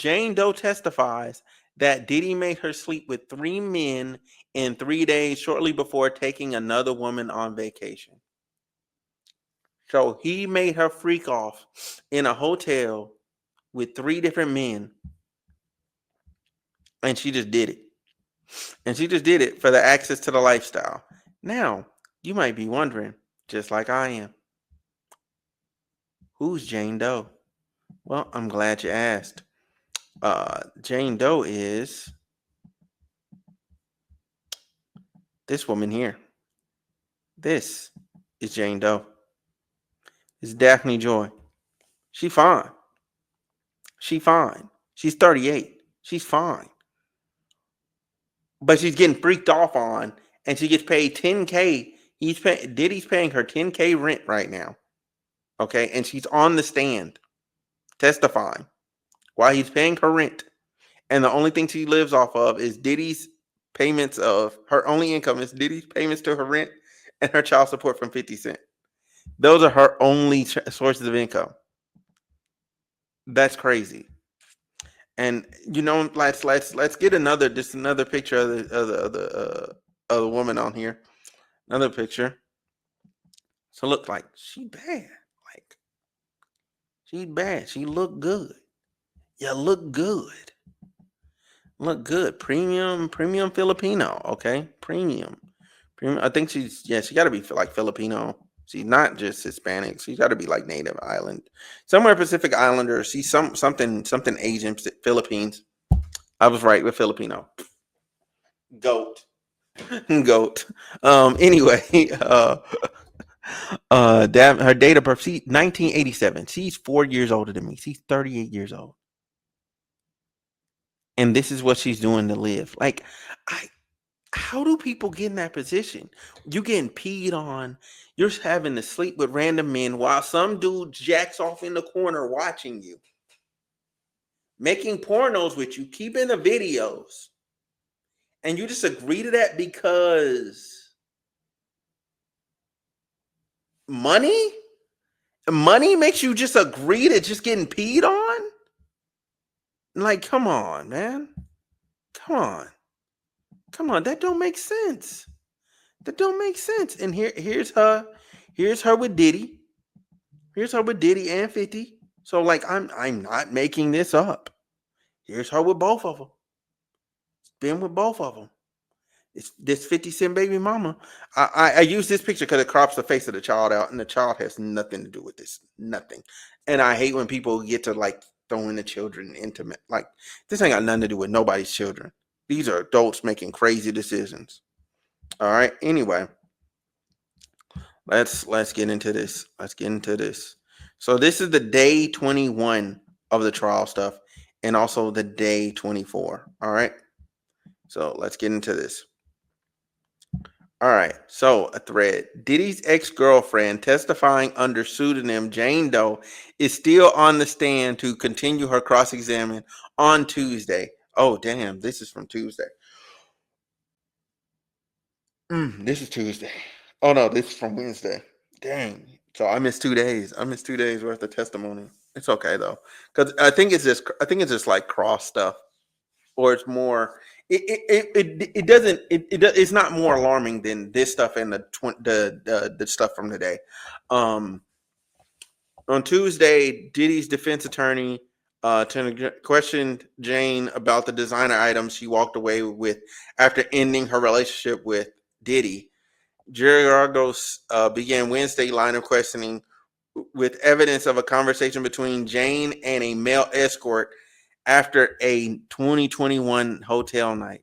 Jane Doe testifies that Diddy made her sleep with 3 men in 3 days shortly before taking another woman on vacation. So he made her freak off in a hotel with 3 different men, and she just did it. And she just did it for the access to the lifestyle. Now, you might be wondering, just like I am, who's Jane Doe? Well, I'm glad you asked. Jane Doe is this woman here. This is Jane Doe. It's Daphne Joy. She fine. She fine. She's 38. She's fine. But she's getting freaked off on, and she gets paid 10K. Diddy's paying her 10K rent right now. Okay, and she's on the stand testifying while he's paying her rent. And the only thing she lives off of is Diddy's payments of her only income is Diddy's payments to her rent and her child support from 50 Cent. Those are her only sources of income. That's crazy. And let's get another picture of the woman on here. Another picture. So look, like, she bad. Like, she bad. She look good. You look good. Look good. Premium Filipino. Okay, premium. I think she got to be like Filipino. She's not just Hispanic. She's got to be like Native Island, somewhere Pacific Islander. She's something Asian, Philippines. I was right with Filipino. Goat. Anyway, her date of birth, 1987. She's 4 years older than me. She's 38 years old. And this is what she's doing to live. Like, how do people get in that position? You getting peed on. You're having to sleep with random men while some dude jacks off in the corner watching you. Making pornos with you, keeping the videos. And you just agree to that because money? Money makes you just agree to just getting peed on? Like, come on, man. Come on. That don't make sense. And here's her with Diddy. Here's her with Diddy and 50. So, like, I'm not making this up. Here's her with both of them. Been with both of them. It's this 50 Cent baby mama. I use this picture because it crops the face of the child out, and the child has nothing to do with this. Nothing. And I hate when people get to, like, throwing the children intimate. Like, this ain't got nothing to do with nobody's children. These are adults making crazy decisions. All right. Anyway, let's get into this. So this is the day 21 of the trial stuff, and also the day 24. All right. So let's get into this. All right. So a thread. Diddy's ex-girlfriend testifying under pseudonym Jane Doe is still on the stand to continue her cross-examination on Tuesday. Oh, damn. This is from Tuesday. This is Tuesday. Oh, no. This is from Wednesday. Dang. So I missed 2 days. Worth of testimony. It's okay though, because I think it's just like cross stuff, or it's more. It's not more alarming than this stuff and the stuff from today. On Tuesday, Diddy's defense attorney questioned Jane about the designer items she walked away with after ending her relationship with Diddy. Gerardos began Wednesday line of questioning with evidence of a conversation between Jane and a male escort after a 2021 hotel night.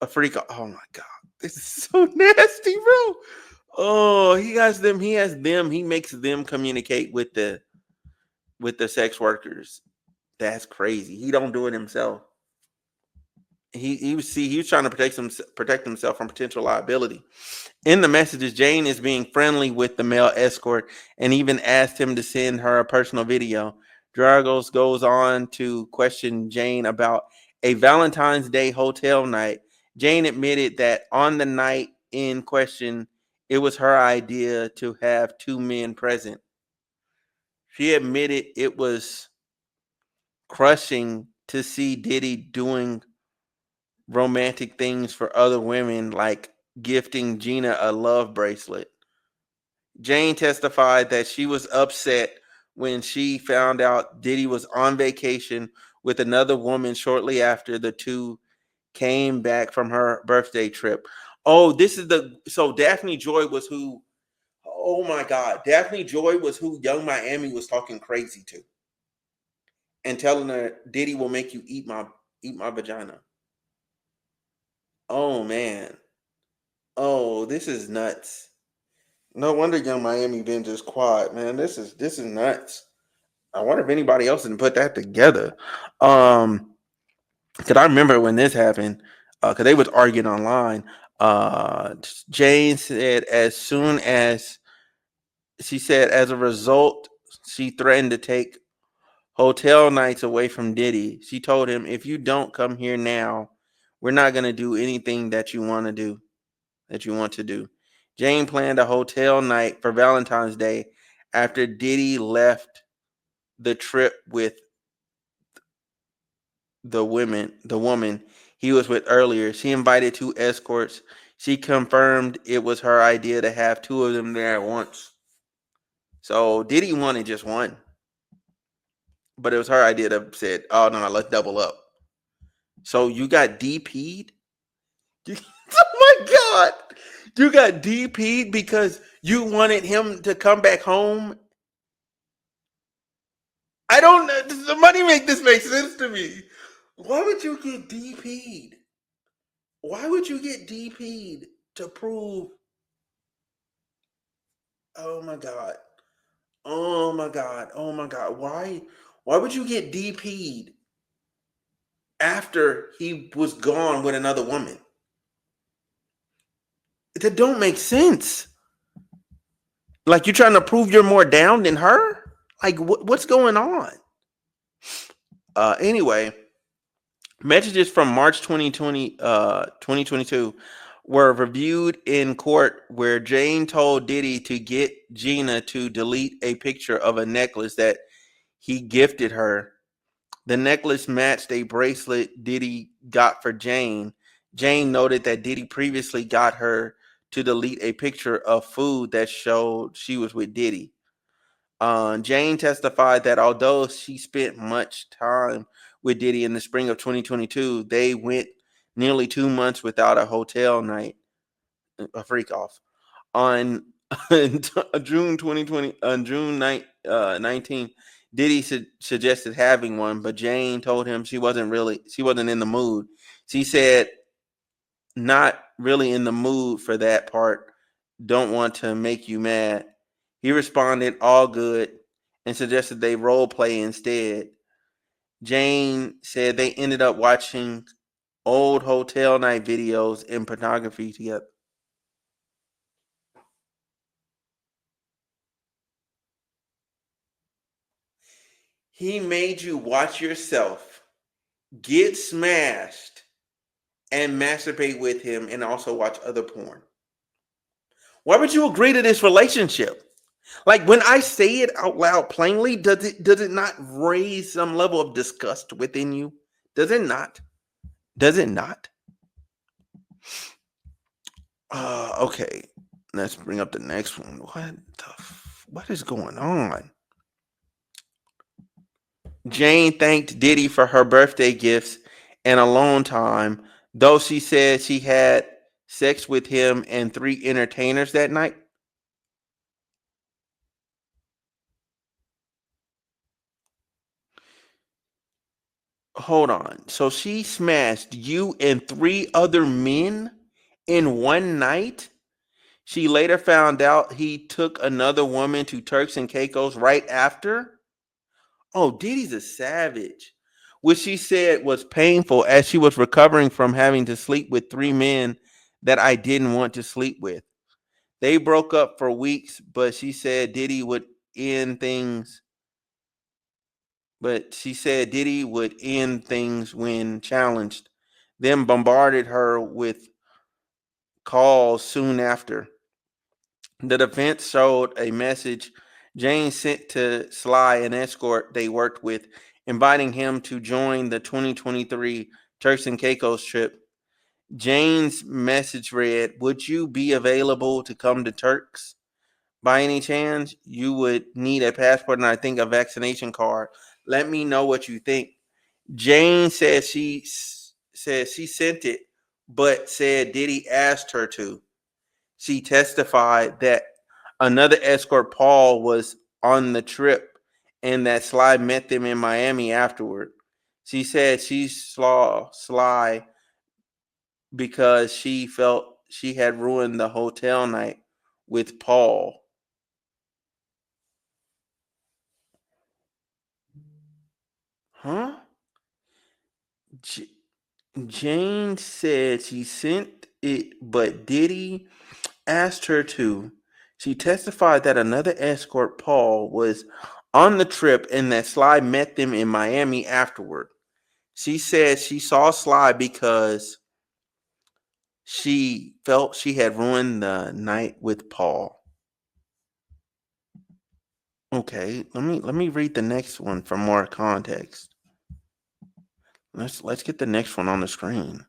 A freak. Oh my God. This is so nasty, bro. Oh, he has them. He makes them communicate with the sex workers. That's crazy. He don't do it himself. He was trying to protect himself from potential liability. In the messages, Jane is being friendly with the male escort and even asked him to send her a personal video. Dragos goes on to question Jane about a Valentine's Day hotel night. Jane admitted that on the night in question, it was her idea to have 2 men present. She admitted it was crushing to see Diddy doing romantic things for other women, like gifting Gina a love bracelet. Jane testified that she was upset when she found out Diddy was on vacation with another woman shortly after the two came back from her birthday trip. Oh, this is so Daphne Joy was who. Oh my God, Daphne Joy was who Young Miami was talking crazy to and telling her Diddy will make you eat my vagina. Oh man. Oh, this is nuts. No wonder Young Miami been just quiet, man. This is nuts. I wonder if anybody else didn't put that together. Cause I remember when this happened, cause they was arguing online. Uh, Jane said as a result, she threatened to take hotel nights away from Diddy. She told him, if you don't come here now, we're not gonna do anything that you want to do. That you want to do. Jane planned a hotel night for Valentine's Day after Diddy left the trip with the woman he was with earlier. She invited two escorts. She confirmed it was her idea to have two of them there at once. So Diddy wanted just one, but it was her idea that said, "Oh no, let's double up." So you got DP'd? Oh my God! You got DP'd because you wanted him to come back home. I don't know. The money make this make sense to me. Why would you get DP'd? Why would you get DP'd to prove? Oh my God. Oh my God. Oh my God. Why would you get DP'd after he was gone with another woman? That don't make sense. Like you're trying to prove you're more down than her? Like what's going on? Anyway, messages from March 2022 were reviewed in court where Jane told Diddy to get Gina to delete a picture of a necklace that he gifted her. The necklace matched a bracelet Diddy got for Jane. Jane noted that Diddy previously got her to delete a picture of food that showed she was with Diddy. Jane testified that although she spent much time with Diddy in the spring of 2022, they went nearly 2 months without a hotel night, a freak off. On June 2020, on June 19th, Diddy suggested having one, but Jane told him she wasn't in the mood. She said, "Not really in the mood for that part. Don't want to make you mad." He responded, "All good," and suggested they role play instead. Jane said they ended up watching old hotel night videos and pornography together. He made you watch yourself get smashed and masturbate with him and also watch other porn. Why would you agree to this relationship? Like when I say it out loud plainly, does it not raise some level of disgust within you? Does it not? Does it not? Okay. Let's bring up the next one. What is going on? Jane thanked Diddy for her birthday gifts and alone time, though she said she had sex with him and three entertainers that night. Hold on. So she smashed you and three other men in one night? She later found out he took another woman to Turks and Caicos right after. Oh, Diddy's a savage. Which she said was painful as she was recovering from having to sleep with three men that I didn't want to sleep with. They broke up for weeks, but end things. She said Diddy would end things when challenged, then bombarded her with calls soon after. The defense showed a message Jane sent to Sly, an escort they worked with, inviting him to join the 2023 Turks and Caicos trip. Jane's message read, "Would you be available to come to Turks? By any chance, you would need a passport and I think a vaccination card. Let me know what you think." Jane said she sent it, but said Diddy asked her to. She testified that another escort, Paul, was on the trip and that Sly met them in Miami afterward. She said she saw Sly because she felt she had ruined the hotel night with Paul. Huh? J- Jane said she sent it, but Diddy asked her to. She testified that another escort, Paul, was on the trip and that Sly met them in Miami afterward. She said she saw Sly because she felt she had ruined the night with Paul. Okay, let me read the next one for more context. Let's get the next one on the screen.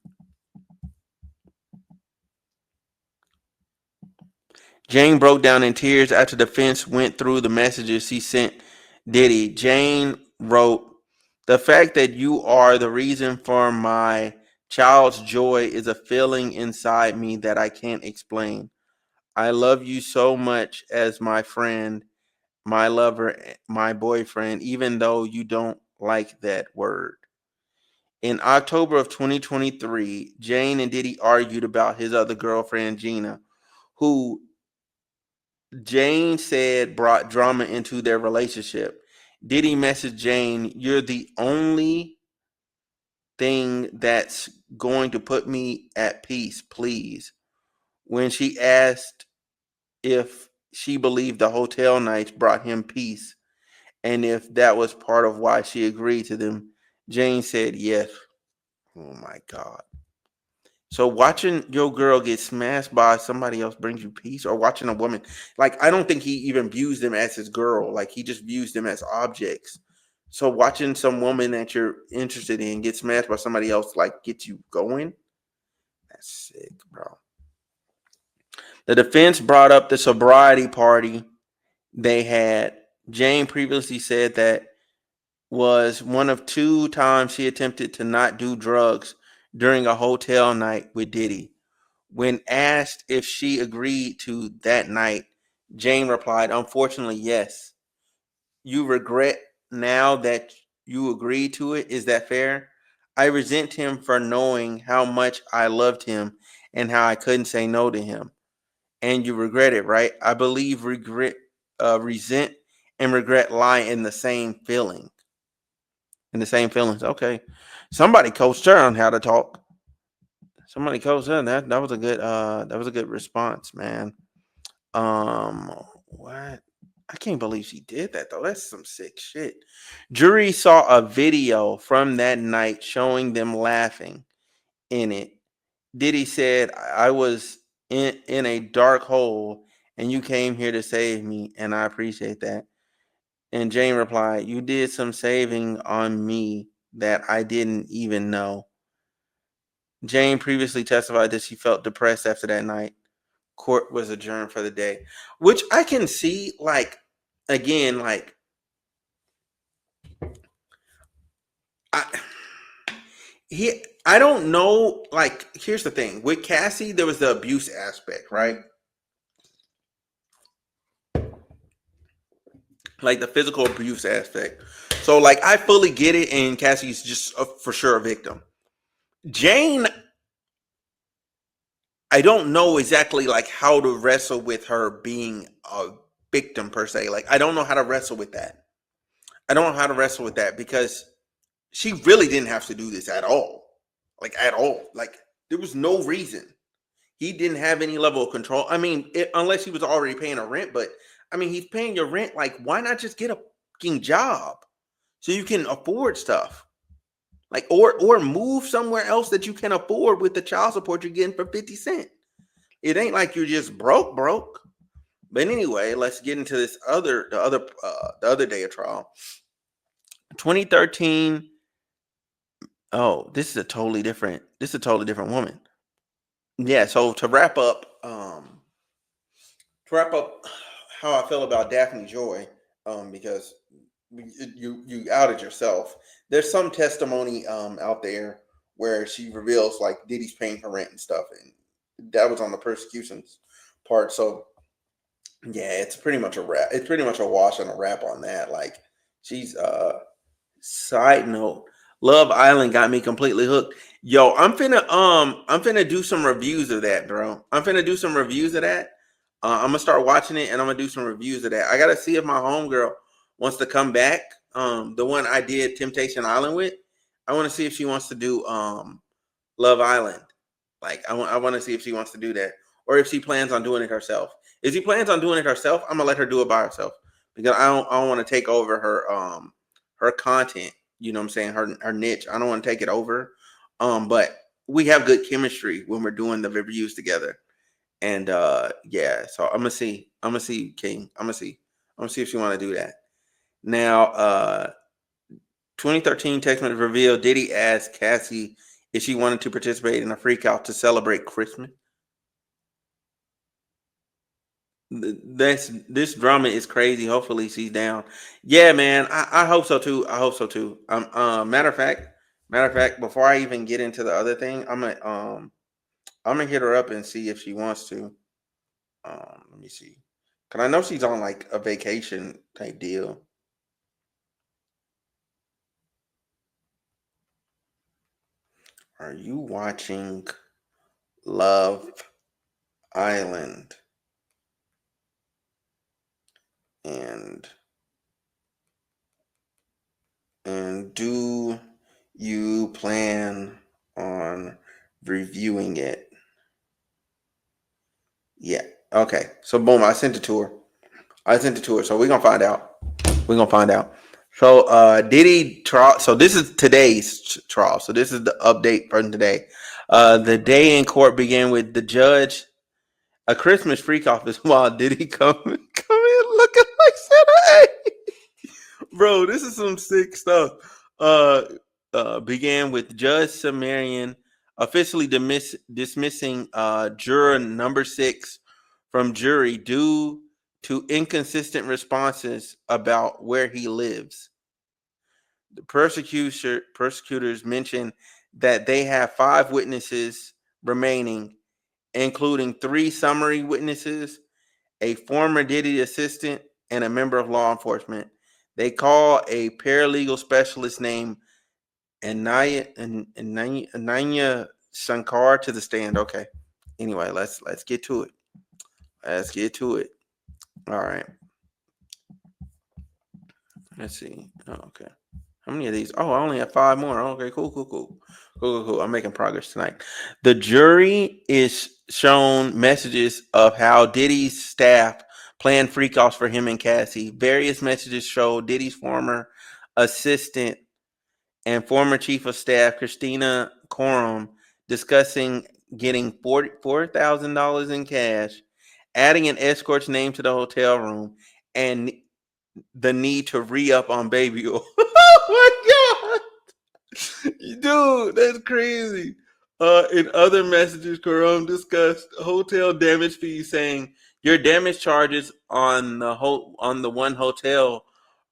Jane broke down in tears after the defense went through the messages she sent Diddy. Jane wrote, "The fact that you are the reason for my child's joy is a feeling inside me that I can't explain. I love you so much as my friend, my lover, my boyfriend, even though you don't like that word." In October of 2023, Jane and Diddy argued about his other girlfriend, Gina, who Jane said brought drama into their relationship. Diddy messaged Jane, "You're the only thing that's going to put me at peace, please." When she asked if she believed the hotel nights brought him peace and if that was part of why she agreed to them, Jane said yes. Oh my God. So watching your girl get smashed by somebody else brings you peace, or watching a woman, like I don't think he even views them as his girl. Like he just views them as objects. So watching some woman that you're interested in get smashed by somebody else, like gets you going. That's sick, bro. The defense brought up the sobriety party they had. Jane previously said that was one of two times she attempted to not do drugs during a hotel night with Diddy. When asked if she agreed to that night, Jane replied, "Unfortunately, yes. You regret now that you agreed to it? Is that fair? I resent him for knowing how much I loved him and how I couldn't say no to him. And you regret it, right? I believe resent and regret lie in the same feeling. In the same feelings. Okay. Somebody coached her on how to talk. Somebody coached her. That was a good response, man. What? I can't believe she did that though. That's some sick shit. Jury saw a video from that night showing them laughing in it. Diddy said, "I was in a dark hole and you came here to save me, and I appreciate that." And Jane replied, "You did some saving on me that I didn't even know." Jane previously testified that she felt depressed after that night. Court was adjourned for the day, which I can see, like, again, like, I, I don't know, like, here's the thing. With Cassie, there was the abuse aspect, right? Like, the physical abuse aspect. So, like, I fully get it, and Cassie's just for sure a victim. Jane, I don't know exactly, like, how to wrestle with her being a victim, per se. Like, I don't know how to wrestle with that. I don't know how to wrestle with that because she really didn't have to do this at all. Like, at all. Like, there was no reason. He didn't have any level of control. I mean, unless he was already paying a rent, but I mean, he's paying your rent. Like, why not just get a fucking job so you can afford stuff? Like, or move somewhere else that you can afford with the child support you're getting for 50 cents. It ain't like you're just broke. But anyway, let's get into this the other day of trial. 2013. Oh, this is a totally different. This is a totally different woman. Yeah. So to wrap up, how I feel about Daphne Joy, because you outed yourself. There's some testimony out there where she reveals like Diddy's paying her rent and stuff, and that was on the persecutions part. So yeah, it's pretty much a wrap. It's pretty much a wash and a wrap on that. Like she's Side note, Love Island got me completely hooked. Yo, I'm finna do some reviews of that, bro. I'm finna do some reviews of that. I'm gonna start watching it and I'm gonna do some reviews of that. I gotta see if my homegirl wants to come back. The one I did Temptation Island with. I want to see if she wants to do Love Island. Like I want to see if she wants to do that or if she plans on doing it herself. If she plans on doing it herself, I'm gonna let her do it by herself because I don't want to take over her content. You know what I'm saying? Her niche. I don't want to take it over. But we have good chemistry when we're doing the reviews together. And yeah, so I'm gonna see. I'm gonna see King. I'm gonna see. I'm gonna see if she want to do that. Now, 2013 text message revealed Diddy asked Cassie if she wanted to participate in a freak out to celebrate Christmas. This drama is crazy. Hopefully she's down. Yeah, man. I hope so too. I hope so too. Matter of fact, before I even get into the other thing, I'm gonna hit her up and see if she wants to. Let me see. Cause I know she's on like a vacation type deal. Are you watching Love Island? And do you plan on reviewing it? Yeah. Okay. So boom, I sent it to her. So we're gonna find out. We're gonna find out. So Diddy trial. So this is today's trial. So this is the update from today. The day in court began with the judge a Christmas freak off is while Diddy come in looking like Santa. Hey, bro, this is some sick stuff. Uh, began with Judge Sumerian officially dismissing juror number 6 from jury due to inconsistent responses about where he lives. The persecutors mentioned that they have 5 witnesses remaining, including 3 summary witnesses, a former Diddy assistant, and a member of law enforcement. They call a paralegal specialist named Ananya Shankar to the stand. Okay. Anyway, let's get to it. Let's get to it. All right. Let's see. Oh, okay. How many of these? Oh, I only have 5 more. Okay, cool. I'm making progress tonight. The jury is shown messages of how Diddy's staff planned freak-offs for him and Cassie. Various messages show Diddy's former assistant and former chief of staff, Christina Coram, discussing getting $4,000 in cash, adding an escort's name to the hotel room, and the need to re-up on baby oil. Oh my god, dude, that's crazy. In other messages, Karam discussed hotel damage fees, saying your damage charges on the one hotel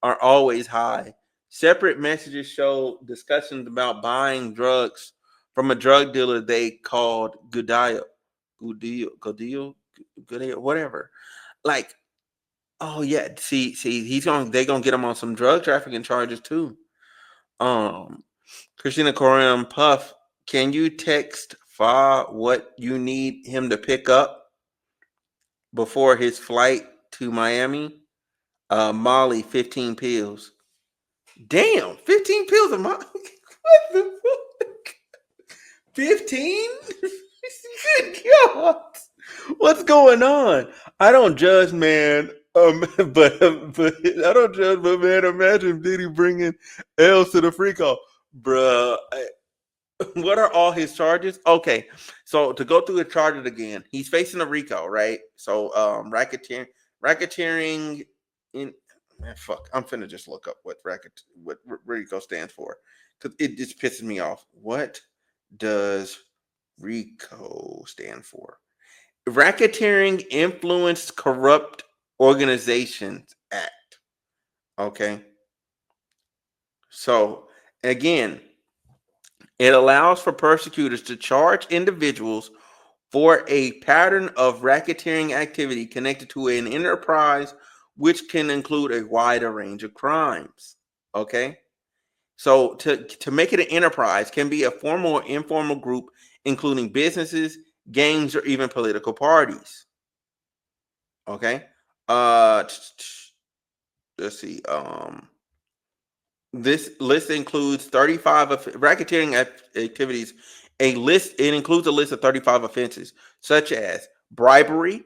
are always high. Separate messages show discussions about buying drugs from a drug dealer they called Goodile, whatever. Like, oh yeah, see, they're gonna get him on some drug trafficking charges too. Um, Christina Coram Puff, can you text Fa what you need him to pick up before his flight to Miami? Molly, 15 pills. Damn, 15 pills of Molly. What the fuck? 15? Good God. What's going on? I don't judge, man. But I don't judge, but man, imagine Diddy bringing L's to the freak off, bruh. What are all his charges? Okay, so to go through the charges again, he's facing a RICO, right? So racketeering in Man, fuck. I'm finna just look up what RICO stands for, because it just pisses me off. What does RICO stand for? Racketeering Influenced Corrupt Organizations Act. Okay. So again, it allows for prosecutors to charge individuals for a pattern of racketeering activity connected to an enterprise, which can include a wider range of crimes. Okay. So to make it an enterprise can be a formal or informal group, including businesses, gangs, or even political parties. Okay. Uh, let's see. This list includes 35 racketeering activities. It includes a list of 35 offenses, such as bribery,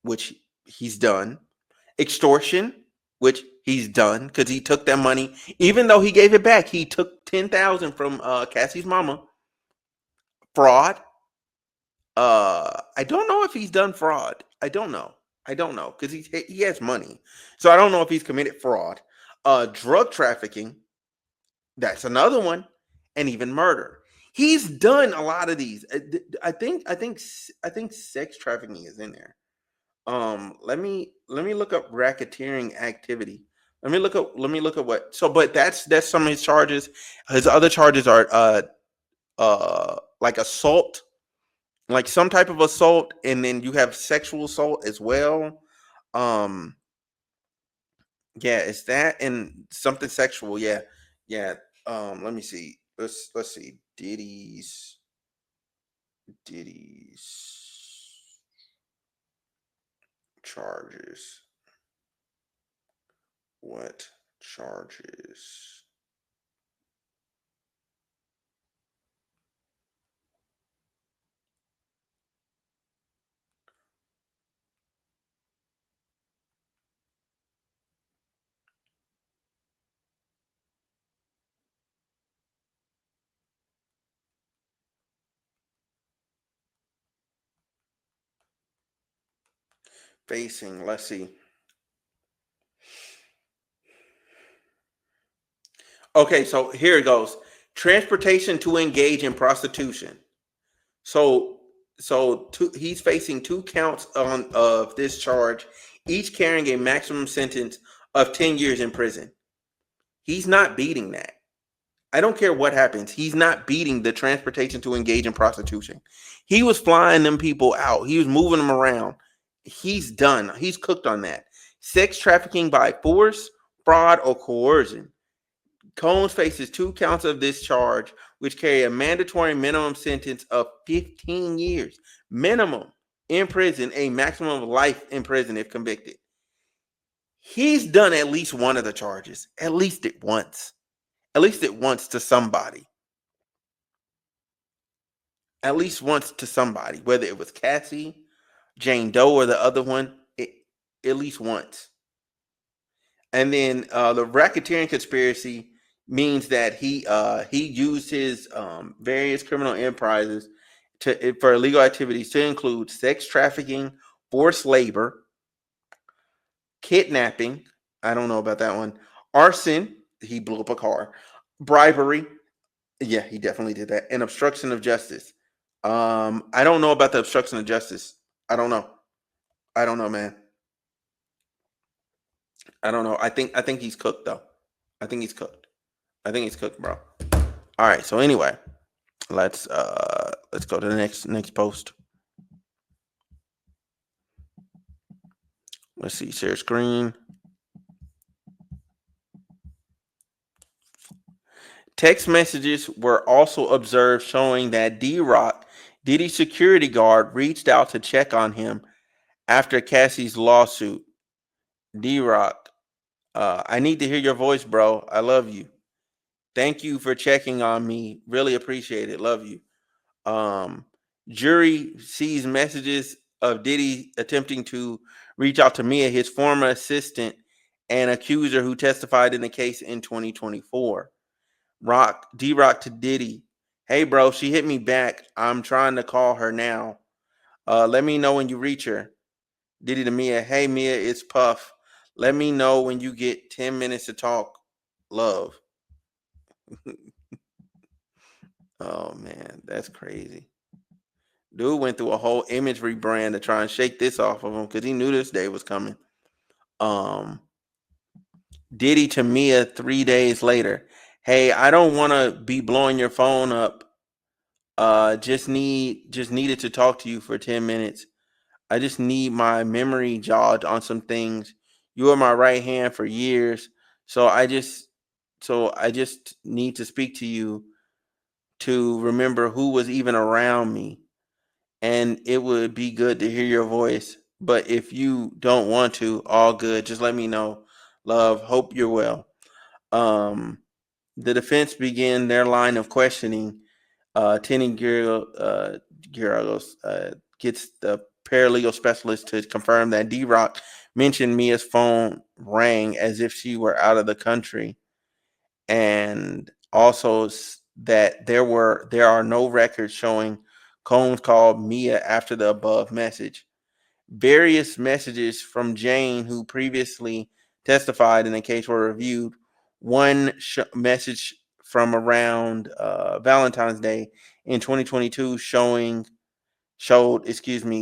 which he's done, extortion, which he's done because he took that money, even though he gave it back. He took 10,000 from Cassie's mama. Fraud. I don't know if he's done fraud. I don't know because he has money, so I don't know if he's committed fraud. Drug trafficking. That's another one, and even murder. He's done a lot of these. I think sex trafficking is in there. Let me look up racketeering activity. Let me look up what. So, but that's some of his charges. His other charges are like assault, like some type of assault, and then you have sexual assault as well. Um, yeah, it's that and something sexual. Yeah, yeah. Let me see. Let's see. Diddy's charges. What charges? Facing. Let's see. Okay, so here it goes. Transportation to engage in prostitution. So he's facing 2 counts of this charge, each carrying a maximum sentence of 10 years in prison. He's not beating that. I don't care what happens. He's not beating the transportation to engage in prostitution. He was flying them people out. He was moving them around. He's done. He's cooked on that. Sex trafficking by force, fraud, or coercion. Combs faces 2 counts of this charge, which carry a mandatory minimum sentence of 15 years minimum in prison, a maximum of life in prison if convicted. He's done at least one of the charges, at least it once, to somebody, whether it was Cassie, Jane Doe, or the other one, at least once. And then the racketeering conspiracy means that he used his various criminal enterprises for illegal activities to include sex trafficking, forced labor, kidnapping. I don't know about that one. Arson. He blew up a car. Bribery. Yeah, he definitely did that. And obstruction of justice. I don't know about the obstruction of justice. I don't know. I don't know, man. I don't know. I think he's cooked though. I think he's cooked. I think he's cooked, bro. All right. So anyway, let's go to the next post. Let's see. Share screen. Text messages were also observed showing that D-Rock, Diddy's security guard, reached out to check on him after Cassie's lawsuit. D-Rock, I need to hear your voice, bro. I love you. Thank you for checking on me. Really appreciate it. Love you. Um, Jury sees messages of Diddy attempting to reach out to Mia, his former assistant and accuser who testified in the case in 2024. D-Rock to Diddy. Hey, bro, she hit me back. I'm trying to call her now. Let me know when you reach her. Diddy to Mia. Hey, Mia, it's Puff. Let me know when you get 10 minutes to talk. Love. Oh man, that's crazy. Dude went through a whole image rebrand to try and shake this off of him because he knew this day was coming. Um, Diddy to Mia 3 days later. Hey, I don't want to be blowing your phone up. Just needed to talk to you for 10 minutes. I just need my memory jogged on some things. You were my right hand for years, so I just need to speak to you to remember who was even around me. And it would be good to hear your voice. But if you don't want to, all good. Just let me know. Love. Hope you're well. Um, the defense began their line of questioning. Tenny Girls gets the paralegal specialist to confirm that D Rock mentioned Mia's phone rang as if she were out of the country, and also that there are no records showing Combs called Mia after the above message. Various messages from Jane, who previously testified in the case, were reviewed. One message from around Valentine's Day in 2022 showed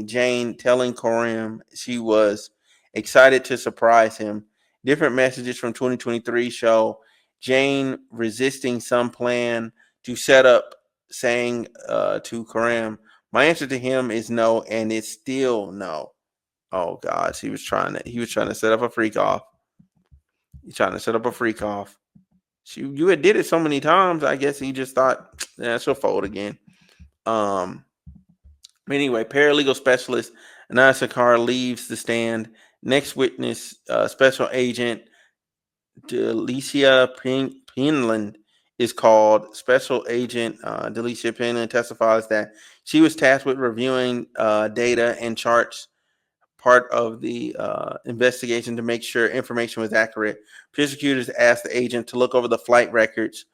Jane telling Coram she was excited to surprise him. Different messages from 2023 show Jane resisting some plan to set up, saying to Coram, "My answer to him is no, and it's still no." Oh gosh, he was trying to set up a freak off. He's trying to set up a freak off. You had did it so many times. I guess he just thought, yeah, she'll fold again. Um. Anyway, paralegal specialist Anasa Carr leaves the stand. Next witness, Special Agent Delicia Penland is called. Special Agent Delicia Penland testifies that she was tasked with reviewing data and charts, part of the investigation, to make sure information was accurate. Prosecutors asked the agent to look over the flight records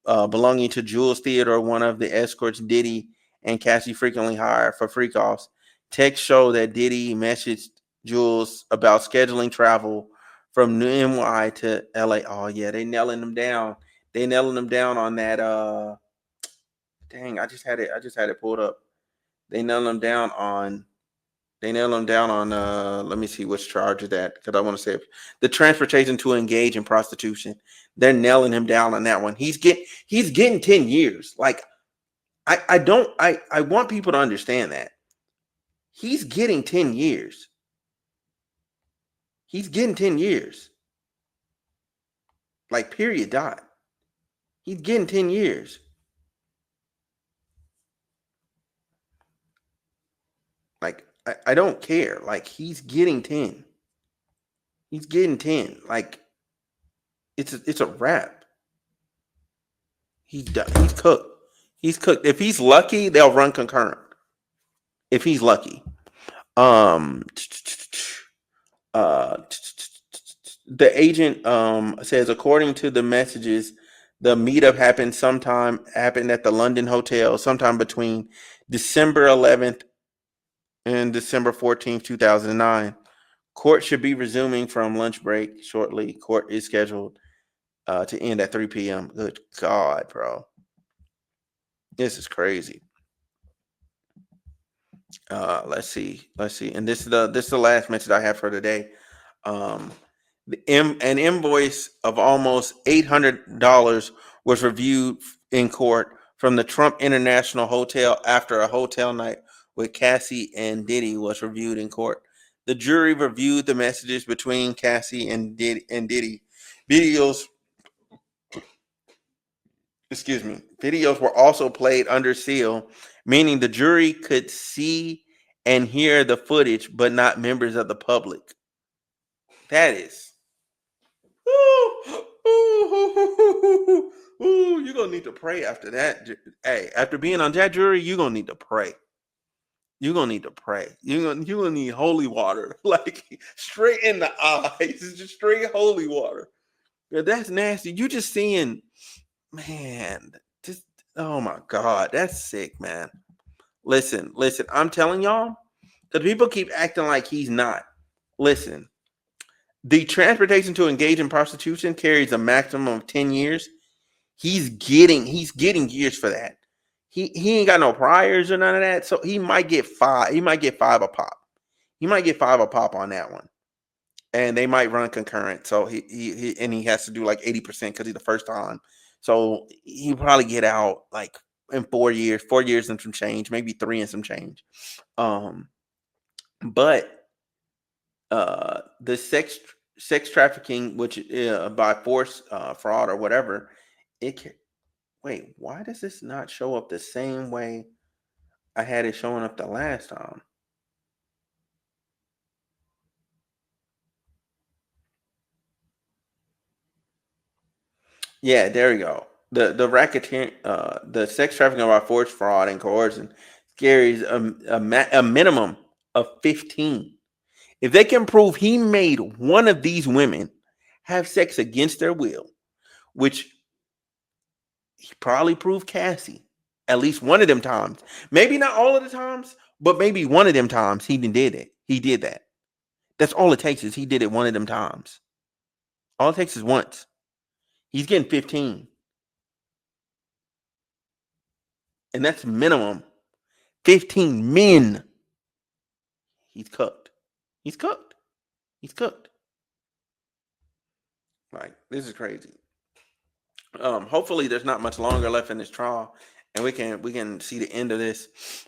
belonging to Jules Theodore, one of the escorts Diddy and Cassie frequently hire for freak-offs. Texts show that Diddy messaged Jules about scheduling travel from New NY to LA. Oh yeah, they nailing them down. They nailing them down on that. Dang, I just had it pulled up. They nailing them down on. They nailed him down on. Let me see which charge is that, because I want to say the transportation to engage in prostitution. They're nailing him down on that one. He's getting 10 years. Like I want people to understand that he's getting 10 years. He's getting 10 years. Like period. Dot. He's getting 10 years. Like I don't care. Like he's getting 10. He's getting 10. Like it's a wrap. He's done. He's cooked. He's cooked. If he's lucky, they'll run concurrent. If he's lucky. Um uh the agent says, according to the messages, the meetup happened at the London hotel sometime between December 11th and December 14th, 2009. Court should be resuming from lunch break shortly. Court is scheduled to end at 3 p.m. Good God, bro. This is crazy. Let's see. And this is the last message I have for today. Um, an invoice of almost $800 was reviewed in court from the Trump International Hotel after a hotel night with Cassie and Diddy was reviewed in court. The jury reviewed the messages between Cassie and Diddy. Videos, videos were also played under seal, meaning the jury could see and hear the footage, but not members of the public. That is. Ooh, you're gonna need to pray after that. Hey, after being on that jury, you're gonna need to pray. You're gonna need to pray. You're gonna need holy water, like straight in the eyes, just straight holy water. Yeah, that's nasty. You just seeing, man. Just oh my God, that's sick, man. Listen. I'm telling y'all, because people keep acting like he's not. Listen, The transportation to engage in prostitution carries a maximum of 10 years. He's getting years for that. He ain't got no priors or none of that. So he might get 5. He might get 5 a pop. He might get 5 a pop on that one. And they might run concurrent. So he has to do like 80% because he's the first time. So he probably get out like in 4 years and some change, maybe 3 and some change. But the sex trafficking, which by force, fraud or whatever, it can, wait, why does this not show up the same way I had it showing up the last time? Yeah, there we go. The racketeer, the sex trafficking by force, fraud, and coercion carries a minimum of 15. If they can prove he made one of these women have sex against their will, which he probably proved Cassie at least one of them times, maybe not all of the times, but maybe one of them times he did it. He did that. That's all it takes is he did it one of them times. All it takes is once. He's getting 15. And that's minimum. 15 men. He's cooked. He's cooked. He's cooked. Like, this is crazy. Hopefully there's not much longer left in this trial and we can see the end of this.